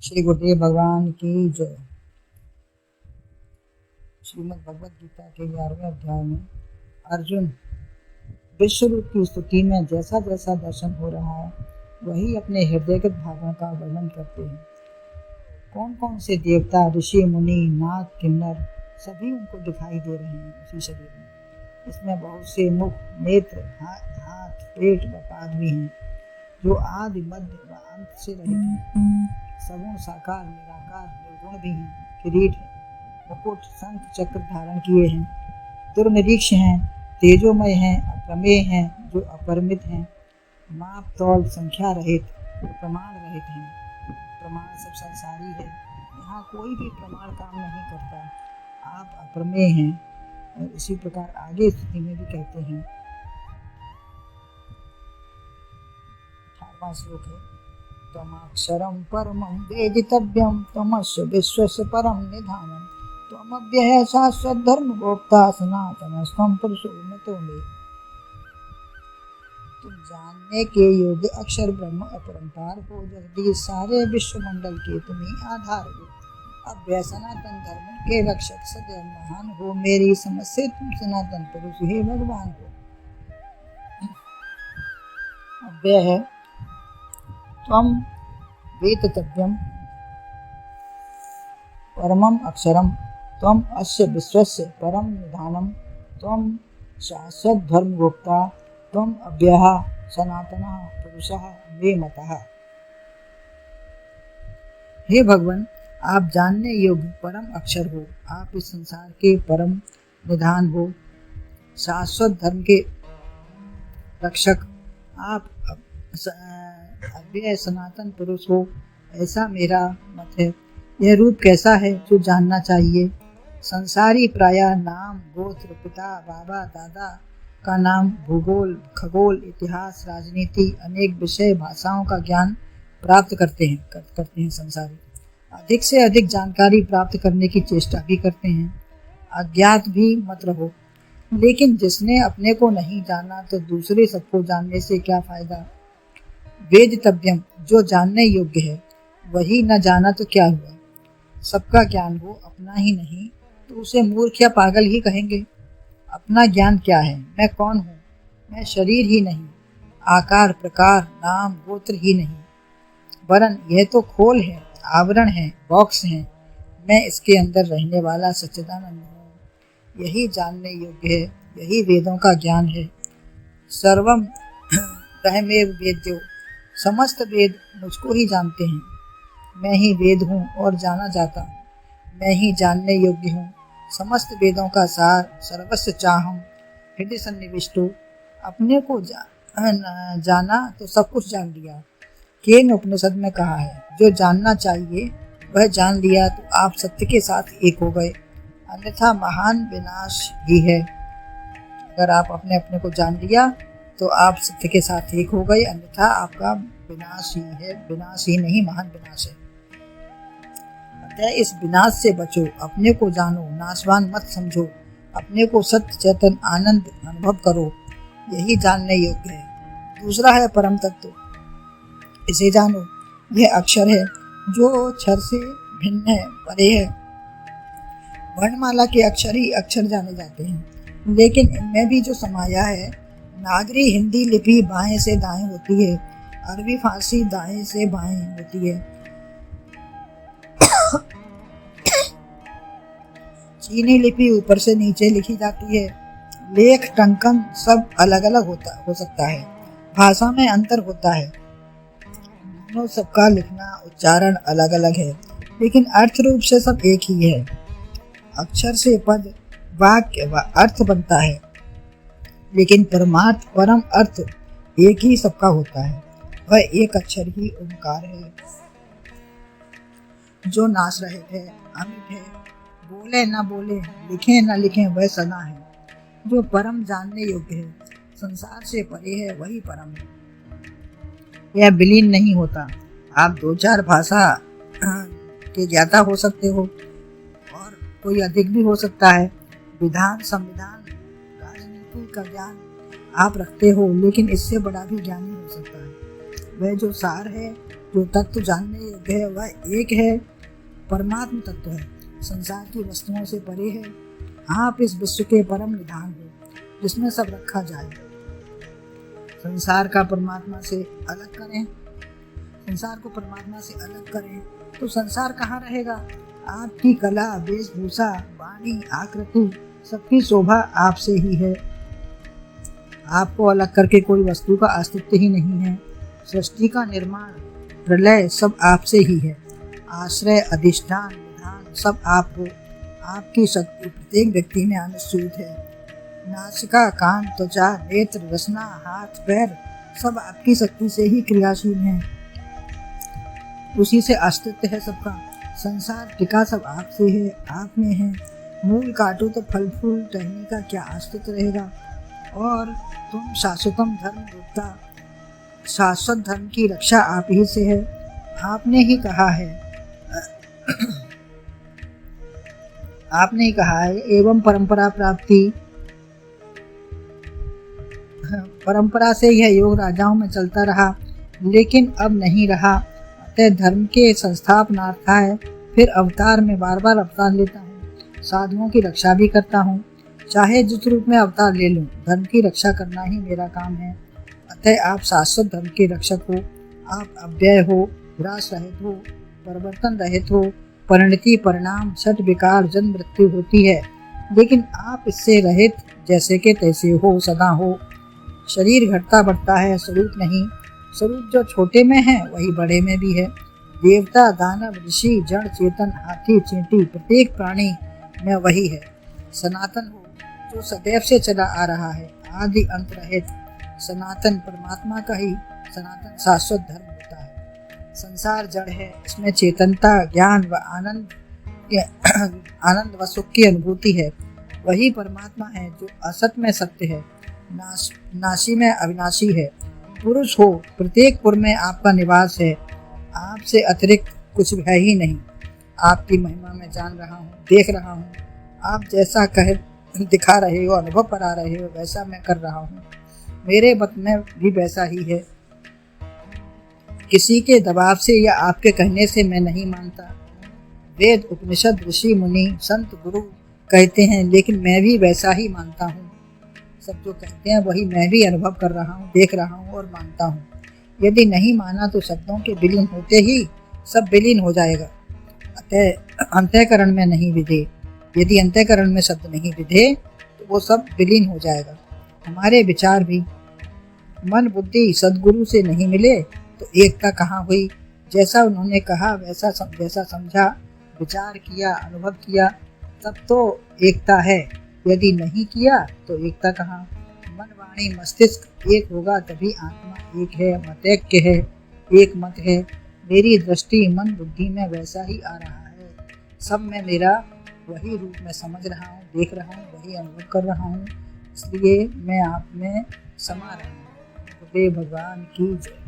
श्री गुरुदेव भगवान की जय। श्रीमद् भगवद गीता के 11वें अध्याय में अर्जुन विश्व रूप की स्तुति में जैसा जैसा दर्शन हो रहा है वही अपने हृदयगत भावों का वर्णन करते हैं। कौन कौन से देवता, ऋषि, मुनि, नाग, किन्नर सभी उनको दिखाई दे रहे हैं उसी शरीर में। इसमें बहुत से मुख, नेत्र, हाथ, पेट व पाद भी हैं जो आदि, मध्य व अंत से रहित हैं। सगुण, साकार, निराकार, निर्गुण भी हैं। किरीट है, मुकुट, शंख, चक्र धारण किए हैं। दुर्निरीक्ष हैं, तेजोमय हैं, अप्रमेय हैं, जो अपरिमित हैं, माप तौल संख्या रहित, प्रमाण रहित हैं। प्रमाण सब संसारी है, यहाँ कोई भी प्रमाण काम नहीं करता। आप अप्रमेय हैं। और इसी प्रकार आगे स्थिति में भी कहते हैं। 18वां श्लोक है। त्वमक्षरं परमं वेदितव्यं त्वमस्य विश्वस्य परं निधानं त्वमव्ययः शाश्वत धर्मगोप्ता सनातनस्त्वं पुरुषो मतो मे। तुम जानने के योग्य अक्षर ब्रह्म अपरंपार हो, जगदीश सारे विश्व मंडल के तुम्ही आधार हो। अव्यय सनातन धर्म के रक्षक सदैव महान हो। मेरी समझ से तुम सनातन पुरुष ही भगवान हो। अव्यय है त्वं वेदितव्यं परमं अक्षरं त्वं अस्य विश्वस्य परं निधानं त्वं शाश्वत धर्मगोप्ता त्वं अव्ययः सनातनः पुरुषः मे मतः। हे भगवान, आप जानने योग्य परम अक्षर हो। आप इस संसार के परम निधान हो, शाश्वत धर्म के रक्षक। आप अव्यय सनातन पुरुष हो, ऐसा मेरा मत है। यह रूप कैसा है जो जानना चाहिए। संसारी प्रायः नाम, गोत्र, पिता, बाबा, दादा का नाम, भूगोल, खगोल, इतिहास, राजनीति, अनेक विषय, भाषाओं का ज्ञान प्राप्त करते हैं। संसारी अधिक से अधिक जानकारी प्राप्त करने की चेष्टा भी करते हैं। अज्ञात भी मत रहो। लेकिन जिसने अपने को नहीं जाना तो दूसरे सबको जानने से क्या फायदा। वेदितव्यम, जो जानने योग्य है, वही न जाना तो क्या हुआ। सबका ज्ञान हो, अपना ही नहीं, तो उसे मूर्ख या पागल ही कहेंगे। अपना ज्ञान क्या है। मैं कौन हूँ। मैं शरीर ही नहीं, आकार, प्रकार, नाम, गोत्र ही नहीं, वरन यह तो खोल है, आवरण है, बॉक्स है। मैं इसके अंदर रहने वाला सच्चिदानंद हूँ। यही जानने योग्य है, यही वेदों का ज्ञान है। सर्वम ब्रह्मेव वेद्यो, समस्त वेद मुझको ही जानते हैं। मैं ही वेद हूँ और जाना जाता हूँ। मैं ही जानने योग्य हूँ। समस्त वेदों का सार, सर्वस्व चाहम हृदय सन्निविष्टो। अपने को जाना तो सब कुछ जान लिया। केन उपनिषद में कहा है, जो जानना चाहिए वह जान लिया तो आप सत्य के साथ एक हो गए, अन्यथा महान विनाश ही है। अगर आप अपने को जान लिया तो आप सत्य के साथ एक हो गए, अन्यथा आपका विनाश ही है। विनाश ही नहीं, महान विनाश है। अतः इस विनाश से बचो, अपने को जानो, नाशवान मत समझो। अपने को सत्य चैतन्य आनंद अनुभव करो, यही जानने योग्य है। दूसरा है परम तत्व, इसे जानो। यह अक्षर है जो क्षर से भिन्न है, परे है। वर्णमाला के अक्षर ही अक्षर जाने जाते हैं, लेकिन इनमें भी जो समाया है। नागरी हिंदी लिपि बाएं से दाएं होती है, अरबी फारसी दाएं से बाएं होती है, चीनी लिपि ऊपर से नीचे लिखी जाती है। लेख, टंकन सब अलग अलग हो सकता है। भाषा में अंतर होता है। दोनों सबका लिखना, उच्चारण अलग अलग है, लेकिन अर्थ रूप से सब एक ही है। अक्षर से पद, वाक्य व अर्थ बनता है, लेकिन परमार्थ, परम अर्थ एक ही सबका होता है। वह एक अक्षर ही ओंकार है, जो नाश रहित है, अमिट है। बोले न बोले, लिखे न लिखे, वह सदा है। जो परम जानने योग्य है, संसार से परे है, वही परम है। यह विलीन नहीं होता। आप 2-4 भाषा के ज्ञाता हो सकते हो और कोई अधिक भी हो सकता है। विधान, संविधान, राजनीति का ज्ञान आप रखते हो, लेकिन इससे बड़ा भी ज्ञानी हो सकता है। वह जो सार है, जो तत्व जानने योग्य है वह एक है, परमात्म तत्व है, संसार की वस्तुओं से परे है। आप इस विश्व के परम निधान हो जिसमें सब रखा जाए। संसार का परमात्मा से अलग करें, संसार को परमात्मा से अलग करें तो संसार कहाँ रहेगा। आपकी कला, वेशभूषा, वाणी, आकृति सबकी शोभा आपसे ही है। आपको अलग करके कोई वस्तु का अस्तित्व ही नहीं है। सृष्टि का निर्माण, प्रलय सब आपसे ही है। आश्रय, अधिष्ठान, विधान सब आप हो। आपकी शक्ति प्रत्येक व्यक्ति में अनुस्यूत है। नासिका, कान, त्वचा, नेत्र, रसना, हाथ, पैर सब आपकी शक्ति से ही क्रियाशील हैं। उसी से अस्तित्व है सबका। संसार टिका सब आपसे है, आप में है। मूल काटो तो फल फूल टहनी का क्या अस्तित्व रहेगा। और तुम शाश्वतम धर्म रूपता, शाश्वत धर्म की रक्षा आप ही से है। आपने ही कहा है एवं परंपरा प्राप्ति, परंपरा से यह योग राजाओं में चलता रहा लेकिन अब नहीं रहा। अतः धर्म के संस्थापनार्थाय फिर अवतार में बार बार अवतार लेता हूँ। साधुओं की रक्षा भी करता हूँ। चाहे जिस रूप में अवतार ले लूँ, धर्म की रक्षा करना ही मेरा काम है। अतः आप शाश्वत धर्म के रक्षक हो। आप अव्यय हो, विनाश रहित हो, परिवर्तन रहित हो। परिणति, परिणाम, छठ, विकार, जन्म, मृत्यु होती है लेकिन आप इससे रहित जैसे के तैसे हो, सदा हो। शरीर घटता बढ़ता है, स्वरूप नहीं। स्वरूप जो छोटे में है वही बड़े में भी है। देवता, दानव, ऋषि, जड़, चेतन, हाथी, चींटी प्रत्येक प्राणी में वही है। सनातन हो जो सदैव से चला आ रहा है, आदि अंत रहित। सनातन परमात्मा का ही सनातन शाश्वत धर्म होता है। संसार जड़ है, इसमें चेतनता, ज्ञान व आनंद व सुख की अनुभूति है। वही परमात्मा है जो असत में सत्य है, नाशी में अविनाशी है। पुरुष हो, प्रत्येक पुर में आपका निवास है। आपसे अतिरिक्त कुछ है ही नहीं। आपकी महिमा में जान रहा हूँ, देख रहा हूँ। आप जैसा कह दिखा रहे हो, अनुभव करा रहे हो, वैसा मैं कर रहा हूँ। मेरे मत में भी वैसा ही है। किसी के दबाव से या आपके कहने से मैं नहीं मानता। वेद, उपनिषद, ऋषि, मुनि, संत, गुरु कहते हैं लेकिन मैं भी वैसा ही मानता हूँ। सब जो कहते हैं वही मैं भी अनुभव कर रहा हूँ, देख रहा हूँ और मानता हूँ। यदि नहीं माना तो शब्दों के विलीन होते ही सब विलीन हो जाएगा। अतः अंतःकरण में नहीं विधे। यदि अंतःकरण में शब्द नहीं विधे तो वो सब विलीन हो जाएगा। हमारे विचार भी मन बुद्धि सद्गुरु से नहीं मिले तो एकता कहाँ हुई। जैसा उन्होंने कहा वैसा जैसा समझा, विचार किया, अनुभव किया, तब तो एकता है। यदि नहीं किया तो एकता कहाँ। मन, वाणी, मस्तिष्क एक होगा तभी आत्मा एक है, मतैक्य है, एक मत है। मेरी दृष्टि मन बुद्धि में वैसा ही आ रहा है। सब में मेरा वही रूप में समझ रहा हूँ, देख रहा हूँ, वही अनुभव कर रहा हूँ। इसलिए मैं आप में समा रहा हूँ। भगवान की जय।